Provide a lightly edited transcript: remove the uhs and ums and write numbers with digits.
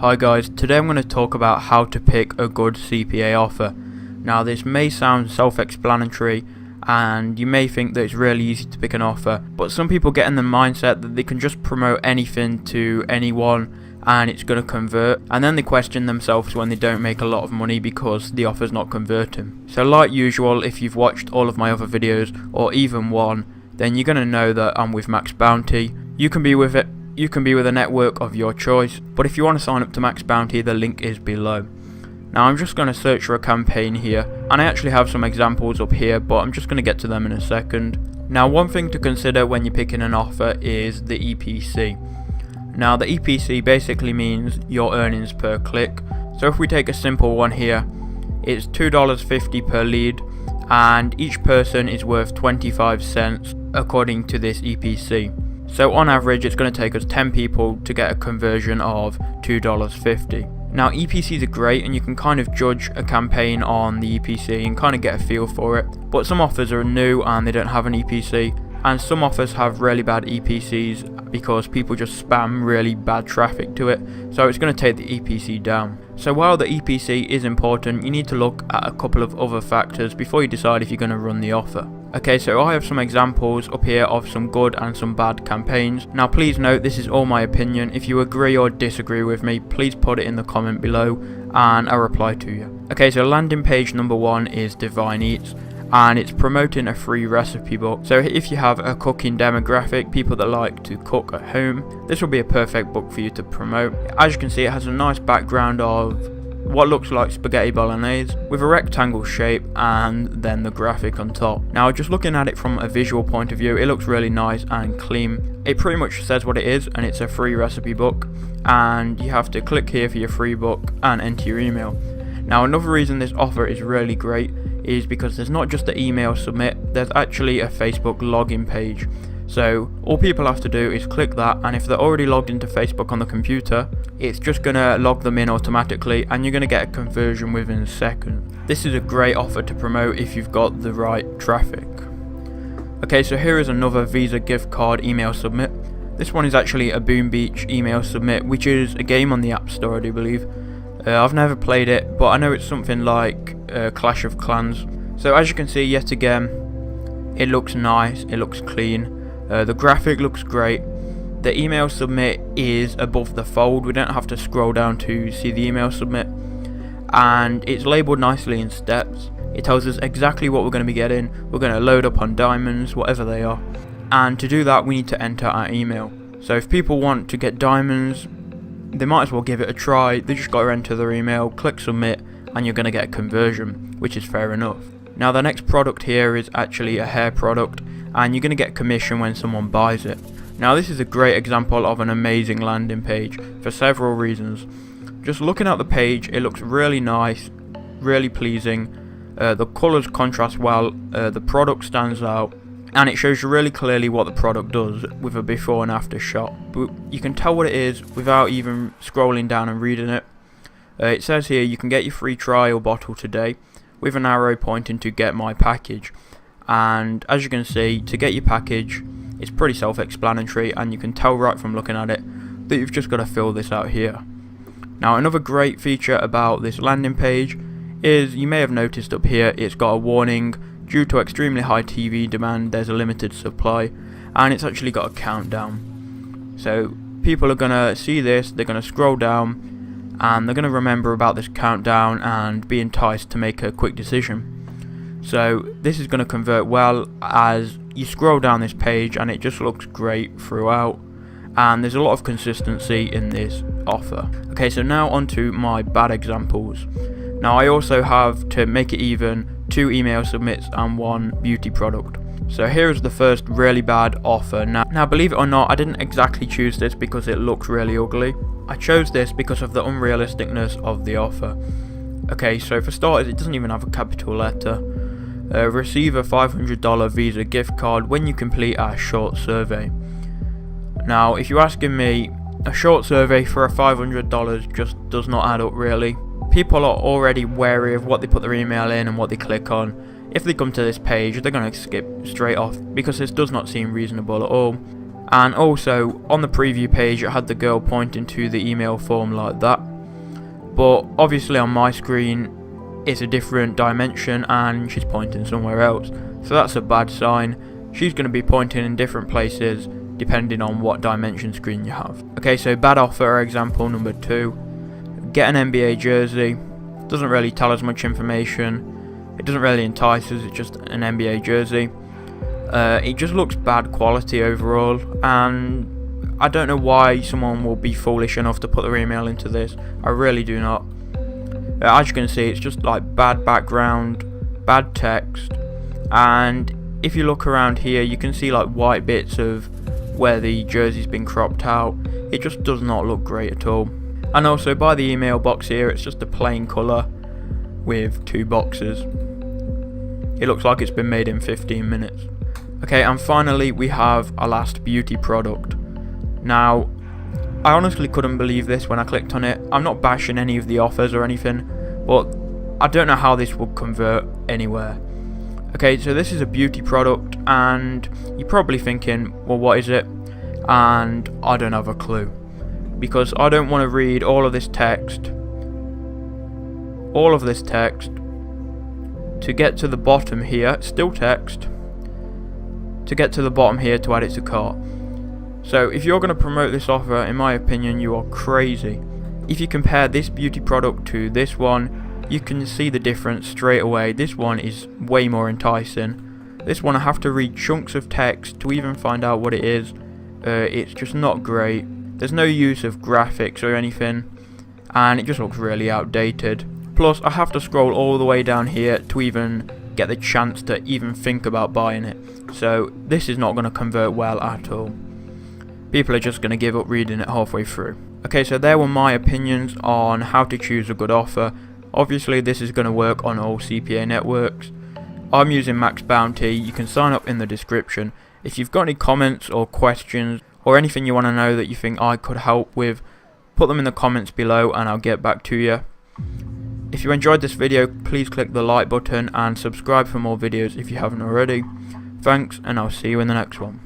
Hi guys, today I'm going to talk about how to pick a good CPA offer. Now this may sound self-explanatory and you may think that it's really easy to pick an offer, but some people get in the mindset that they can just promote anything to anyone and it's going to convert, and then they question themselves when they don't make a lot of money because the offer's not converting. So like usual, if you've watched all of my other videos or even one, then you're going to know that I'm with maxbounty. You can be with a network of your choice, but if you want to sign up to maxbounty, the link is below. Now I'm just going to search for a campaign here, and I actually have some examples up here, but I'm just going to get to them in a second. Now one thing to consider when you're picking an offer is the EPC. Now the EPC basically means your earnings per click. So if we take a simple one here, it's $2.50 per lead, and each person is worth 25 cents according to this EPC. So on average it's going to take us 10 people to get a conversion of $2.50. Now EPCs are great and you can kind of judge a campaign on the EPC and kind of get a feel for it, but some offers are new and they don't have an EPC, and some offers have really bad EPCs because people just spam really bad traffic to it, so it's going to take the EPC down. So while the EPC is important, you need to look at a couple of other factors before you decide if you're going to run the offer. Okay, so I have some examples up here of some good and some bad campaigns. Now please note, this is all my opinion. If you agree or disagree with me, please put it in the comment below and I'll reply to you. Okay, so landing page number 1 is Divine Eats, and it's promoting a free recipe book. So if you have a cooking demographic, people that like to cook at home, this will be a perfect book for you to promote. As you can see, it has a nice background of what looks like spaghetti bolognese with a rectangle shape and then the graphic on top. Now just looking at it from a visual point of view, it looks really nice and clean. It pretty much says what it is, and it's a free recipe book, and you have to click here for your free book and enter your email. Now another reason this offer is really great is because there's not just the email submit, there's actually a Facebook login page. So all people have to do is click that, and if they're already logged into Facebook on the computer, it's just going to log them in automatically and you're going to get a conversion within a second. This is a great offer to promote if you've got the right traffic. Okay, so here is another Visa gift card email submit. This one is actually a Boom Beach email submit, which is a game on the App Store, I do believe. I've never played it, but I know it's something like Clash of Clans. So as you can see, yet again, it looks nice, it looks clean. The graphic looks great. The email submit is above the fold, we don't have to scroll down to see the email submit, and it's labelled nicely in steps. It tells us exactly what we're going to be getting. We're going to load up on diamonds, whatever they are, and to do that we need to enter our email. So if people want to get diamonds, they might as well give it a try. They just got to enter their email, click submit, and you're going to get a conversion, which is fair enough. Now the next product here is actually a hair product, and you're going to get commission when someone buys it. Now this is a great example of an amazing landing page for several reasons. Just looking at the page, it looks really nice, really pleasing. The colours contrast well, the product stands out, and it shows you really clearly what the product does with a before and after shot. But you can tell what it is without even scrolling down and reading it. It says here you can get your free trial bottle today with an arrow pointing to get my package. And as you can see, to get your package, it's pretty self-explanatory, and you can tell right from looking at it that you've just got to fill this out here. Now another great feature about this landing page is, you may have noticed up here, it's got a warning: due to extremely high TV demand, there's a limited supply, and it's actually got a countdown. So people are going to see this, they're going to scroll down, and they're going to remember about this countdown and be enticed to make a quick decision. So this is going to convert well, as you scroll down this page and it just looks great throughout, and there's a lot of consistency in this offer. Okay, so now on to my bad examples. Now I also have, to make it even, 2 email submits and 1 beauty product. So here is the first really bad offer. Now believe it or not, I didn't exactly choose this because it looks really ugly. I chose this because of the unrealisticness of the offer. Okay, so for starters, it doesn't even have a capital letter. Receive a $500 Visa gift card when you complete our short survey. Now if you're asking me, a short survey for a $500 just does not add up really. People are already wary of what they put their email in and what they click on. If they come to this page, they're going to skip straight off because this does not seem reasonable at all. And also on the preview page it had the girl pointing to the email form like that. but obviously on my screen it's a different dimension and she's pointing somewhere else, so that's a bad sign. She's going to be pointing in different places depending on what dimension screen you have. Okay, so bad offer example number 2. Get an NBA jersey. Doesn't really tell us much information. It doesn't really entice us, it's just an NBA jersey. It just looks bad quality overall, and I don't know why someone will be foolish enough to put their email into this. I really do not. As you can see, it's just like bad background, bad text, and if you look around here you can see like white bits of where the jersey's been cropped out. It just does not look great at all. And also by the email box here, it's just a plain colour with 2 boxes. It looks like it's been made in 15 minutes. Okay, and finally we have our last beauty product. Now, I honestly couldn't believe this when I clicked on it. I'm not bashing any of the offers or anything, but I don't know how this would convert anywhere. Okay, so this is a beauty product, and you're probably thinking, well, what is it? And I don't have a clue, because I don't want to read all of this text to get to the bottom here, still text, to get to the bottom here to add it to cart. So if you're going to promote this offer, in my opinion, you are crazy. If you compare this beauty product to this one, you can see the difference straight away. This one is way more enticing. This one I have to read chunks of text to even find out what it is. It's just not great. There's no use of graphics or anything, and it just looks really outdated. Plus I have to scroll all the way down here to even get the chance to even think about buying it. So this is not going to convert well at all. People are just going to give up reading it halfway through. Okay, so there were my opinions on how to choose a good offer. Obviously this is going to work on all CPA networks. I'm using maxbounty. You can sign up in the description. If you've got any comments or questions or anything you want to know that you think I could help with, put them in the comments below and I'll get back to you. If you enjoyed this video, please click the like button and subscribe for more videos if you haven't already. Thanks, and I'll see you in the next one.